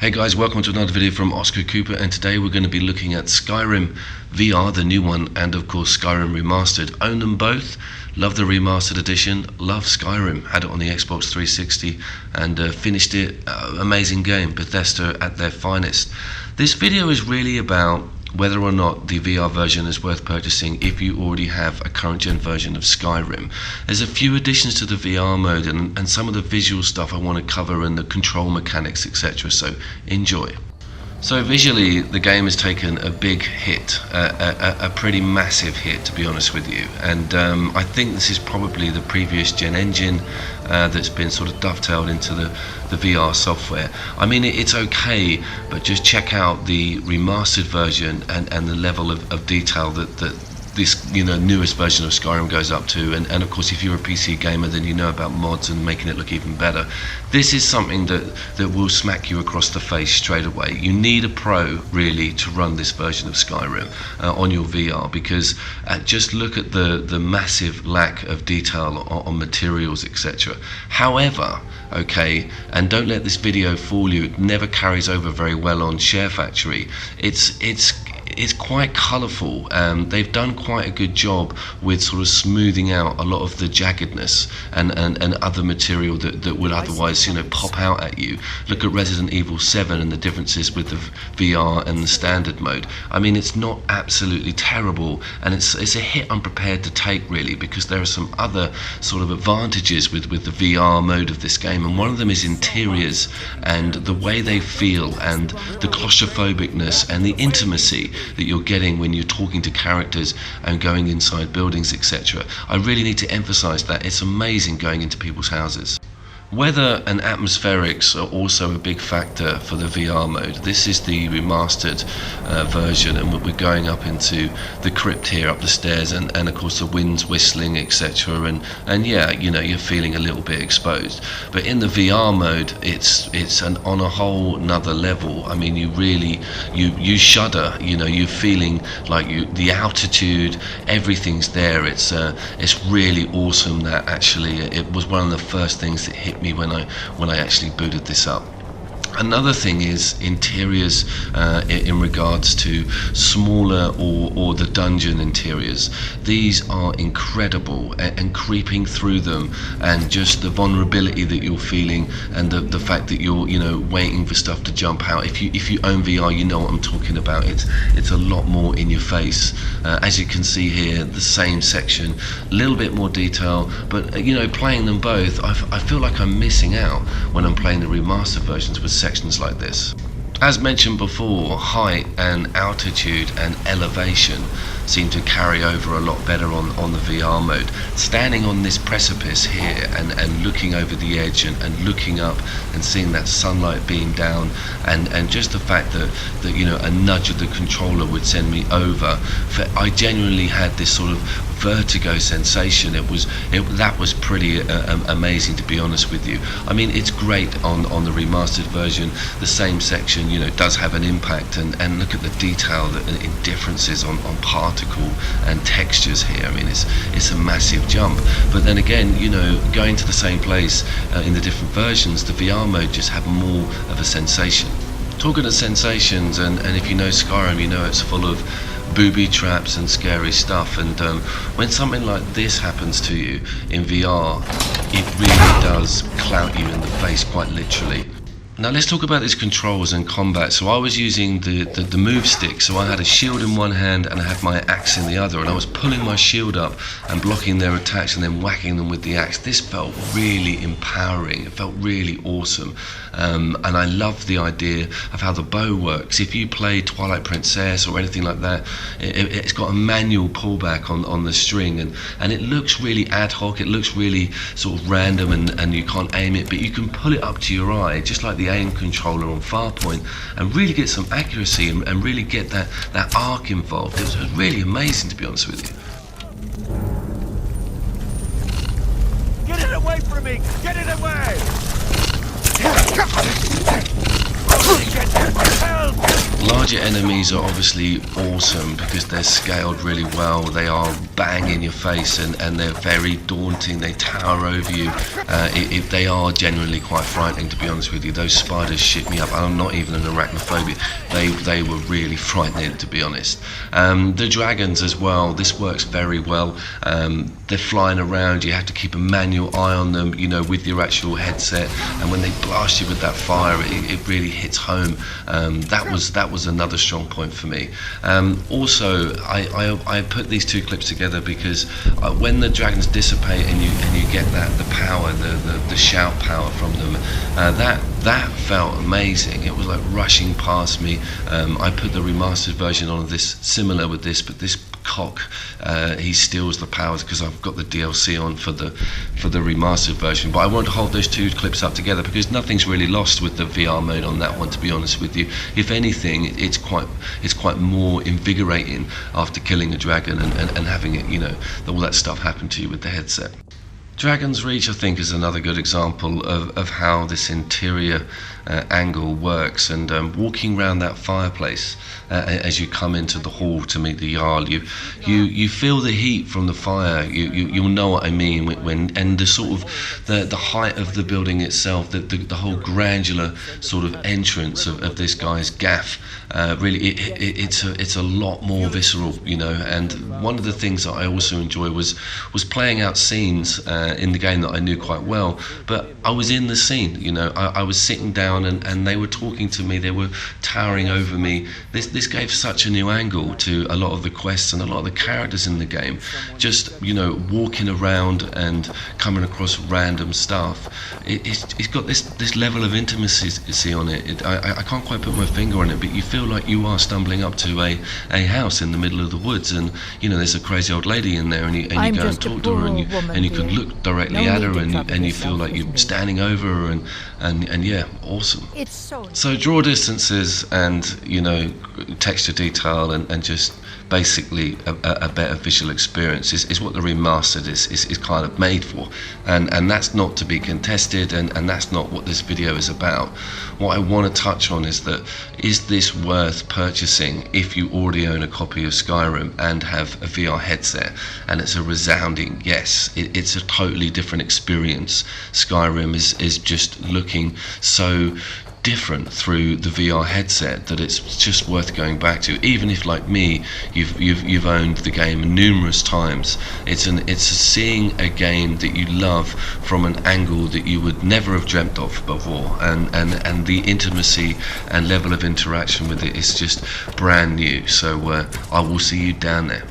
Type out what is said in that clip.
Hey guys, welcome to another video from Oscar Cooper, and today we're going to be looking at Skyrim VR, the new one, and of course Skyrim Remastered. Own them both, love the Remastered edition, love Skyrim, had it on the Xbox 360 and finished it. Amazing game, Bethesda at their finest. This video is really about whether or not the VR version is worth purchasing if you already have a current gen version of Skyrim. There's a few additions to the VR mode and some of the visual stuff I want to cover and the control mechanics, etc. So enjoy. So visually the game has taken a big hit, a pretty massive hit, to be honest with you, and I think this is probably the previous gen engine that's been sort of dovetailed into the VR software. I mean, it's okay, but just check out the remastered version and the level of detail that this newest version of Skyrim goes up to, and of course if you're a PC gamer then you know about mods and making it look even better. This is something that will smack you across the face straight away. You need a pro really to run this version of Skyrim on your VR, because just look at the massive lack of detail on materials, etc. However, okay, and don't let this video fool you, it never carries over very well on Share Factory. It's quite colourful. They've done quite a good job with sort of smoothing out a lot of the jaggedness and other material that would otherwise pop out at you. Look at Resident Evil 7 and the differences with the VR and the standard mode. I mean, it's not absolutely terrible, and it's a hit I'm prepared to take really, because there are some other sort of advantages with the VR mode of this game, and one of them is interiors and the way they feel and the claustrophobicness and the intimacy that you're getting when you're talking to characters and going inside buildings, etc. I really need to emphasize that. It's amazing going into people's houses. Weather and atmospherics are also a big factor for the VR mode. This is the remastered version, and we're going up into the crypt here, up the stairs, and of course the wind's whistling, etc. And yeah, you're feeling a little bit exposed. But in the VR mode, it's on a whole nother level. I mean, you really you shudder. You're feeling like the altitude, everything's there. It's really awesome. That actually it was one of the first things that hit me when I actually booted this up. Another thing is interiors in regards to smaller or the dungeon interiors. These are incredible, and creeping through them and just the vulnerability that you're feeling, and the fact that you're waiting for stuff to jump out. If you own VR, you know what I'm talking about. It's a lot more in your face. As you can see here, the same section, a little bit more detail, but playing them both, I feel like I'm missing out when I'm playing the remastered versions with sections like this. As mentioned before, height and altitude and elevation seem to carry over a lot better on the VR mode. Standing on this precipice here and looking over the edge and looking up and seeing that sunlight beam down, and just the fact that a nudge of the controller would send me over. I genuinely had this sort of vertigo sensation. That was pretty amazing, to be honest with you. I mean, it's great on the remastered version. The same section does have an impact, and look at the detail in differences on particle and textures here. I mean, it's a massive jump. But then again, going to the same place in the different versions, the VR mode just had more of a sensation. Talking of sensations, and if you know Skyrim, you know it's full of booby traps and scary stuff, and when something like this happens to you in VR, it really does clout you in the face, quite literally. Now let's talk about these controls and combat. So I was using the move stick, so I had a shield in one hand and I had my axe in the other, and I was pulling my shield up and blocking their attacks and then whacking them with the axe. This felt really empowering. It felt really awesome, and I loved the idea of how the bow works. If you play Twilight Princess or anything like that, it's got a manual pullback on the string, and it looks really ad hoc. It looks really sort of random, and you can't aim it, but you can pull it up to your eye, just like the aim controller on Farpoint, and really get some accuracy and really get that arc involved. It was really amazing, to be honest with you. Get it away from me! Get it away! Large larger enemies are obviously awesome because they're scaled really well. They are bang in your face and they're very daunting. They tower over you. They are generally quite frightening, to be honest with you. Those spiders shit me up. I'm not even an arachnophobia. They were really frightening, to be honest. The dragons as well, this works very well. They're flying around. You have to keep a manual eye on them, you know, with your actual headset, and when they blast you with that fire, it really hits home. That was another strong point for me. Also, I put these two clips together because when the dragons dissipate and you get the power, the shout power from them, that felt amazing. It was like rushing past me. I put the remastered version on of this, similar with this, but this cock, he steals the powers because I've got the DLC on for the remastered version. But I want to hold those two clips up together because nothing's really lost with the VR mode on that one, to be honest with you. If anything, it's quite more invigorating after killing a dragon and having it, you know, all that stuff happen to you with the headset. Dragon's Reach, I think, is another good example of how this interior angle works, and walking around that fireplace as you come into the hall to meet the Jarl, you feel the heat from the fire. You'll know what I mean when and the sort of the height of the building itself, the whole granular sort of entrance of this guy's gaff. Really, it's a lot more visceral, you know. And one of the things that I also enjoy was playing out scenes in the game that I knew quite well, but I was in the scene, you know. I was sitting down and they were talking to me, they were towering over me. This gave such a new angle to a lot of the quests and a lot of the characters in the game. Just, you know, walking around and coming across random stuff. It's got this level of intimacy on it. I can't quite put my finger on it, but you feel like you are stumbling up to a house in the middle of the woods, and you know there's a crazy old lady in there, and you go and talk to her, and you can look directly at her, and you feel like you're standing over her, and yeah, awesome. So draw distances and, you know, texture detail and just basically a better visual experience is what the remastered is kind of made for, and that's not to be contested, and that's not what this video is about. What I want to touch on is this worth purchasing if you already own a copy of Skyrim and have a VR headset? And it's a resounding yes. It's a totally different experience. Skyrim is just looking so different through the VR headset that it's just worth going back to. Even if, like me, you've owned the game numerous times, it's seeing a game that you love from an angle that you would never have dreamt of before, and the intimacy and level of interaction with it is just brand new. So I will see you down there.